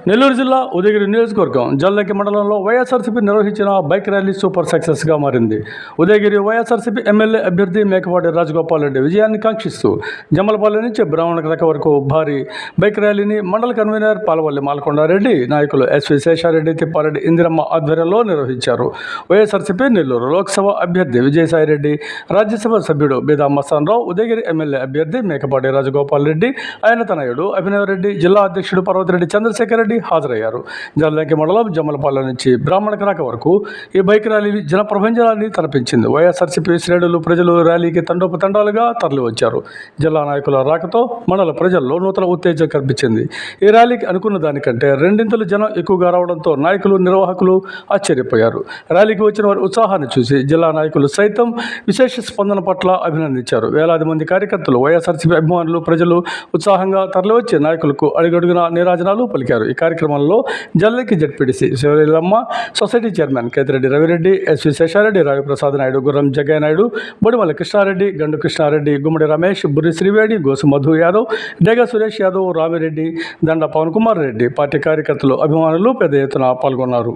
నెల్లూరు జిల్లా ఉదయగిరి నియోజకవర్గం జల్లంకి మండలంలో వైఎస్ఆర్సీపీ నిర్వహించిన బైక్ ర్యాలీ సూపర్ సక్సెస్గా మారింది. ఉదయగిరి వైఎస్ఆర్సీపీ ఎమ్మెల్యే అభ్యర్థి మేకపాటి రాజగోపాల్ రెడ్డి విజయాన్ని కాంక్షిస్తూ జమ్మలపల్లి నుంచి బ్రాహ్మణకరక వరకు భారీ బైక్ ర్యాలీని మండల కన్వీనర్ పాలవల్లి మాలకొండారెడ్డి, నాయకులు ఎస్వి శేషారెడ్డి, తిప్పారెడ్డి, ఇందిరమ్మ ఆధ్వర్యంలో నిర్వహించారు. వైఎస్ఆర్సీపీ నెల్లూరు లోక్సభ అభ్యర్థి విజయసాయిరెడ్డి, రాజ్యసభ సభ్యుడు బీదా మస్తాన్రావు, ఉదయగిరి ఎమ్మెల్యే అభ్యర్థి మేకపాటి రాజగోపాల్ రెడ్డి, ఆయన తనయుడు అభినవ్ రెడ్డి, జిల్లా అధ్యక్షుడు పర్వతిరెడ్డి చంద్రశేఖర్ రెడ్డి హాజరయ్యారు. జల్లంకి మండలం జమ్మలపల్లి నుంచి బ్రాహ్మణకరక వరకు ఈ బైక్ ర్యాలీ జన ప్రభంజనాన్ని తలపించింది. వైఎస్ఆర్సీపీ శ్రేణులు, ప్రజలు ర్యాలీకి తండోపతండాలుగా తరలివచ్చారు. జిల్లా నాయకుల రాకతో మండల ప్రజల్లో నూతన ఉత్తేజం కల్పించింది. ఈ ర్యాలీకి అనుకున్న దానికంటే రెండింతలు జనం ఎక్కువగా రావడంతో నాయకులు, నిర్వాహకులు ఆశ్చర్యపోయారు. ర్యాలీకి వచ్చిన వారి ఉత్సాహాన్ని చూసి జిల్లా నాయకులు సైతం విశేష స్పందన పట్ల అభినందించారు. వేలాది మంది కార్యకర్తలు, వైఎస్ఆర్సీపీ అభిమానులు, ప్రజలు ఉత్సాహంగా తరలివచ్చి నాయకులకు అడుగడుగున నీరాజనాలు పలికారు. ఈ కార్యక్రమంలో Jallanki ZPTC Sivaleelamma, society chairman Kethireddy Ravi Reddy, SV Sesha Reddy, Ravi Prasad Naidu, Gurram Jaggaiah Naidu, Bodimalli Krishna Reddy, Gandu Krishna Reddy, Gummadi Ramesh, Burri Srivani, Gosu Madhu Yadav, Dega Suresh Yadav, Ramireddy, దండ పవన్ కుమార్ రెడ్డి, పార్టీ కార్యకర్తలు, అభిమానులు పెద్ద ఎత్తున పాల్గొన్నారు.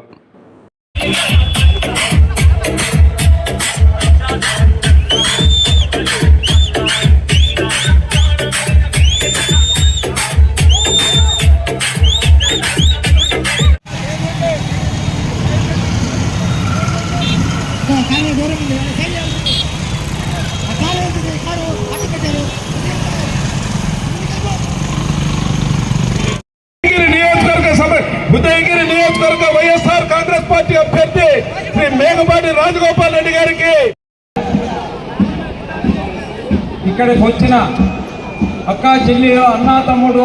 ఉదయగిరి నియోజకవర్గ వైఎస్ఆర్ కాంగ్రెస్ పార్టీ అభ్యర్థి శ్రీ మేకపాటి రాజగోపాల్ రెడ్డి గారికి ఇక్కడికి వచ్చిన అక్క చెల్లి, అన్నా తమ్ముడు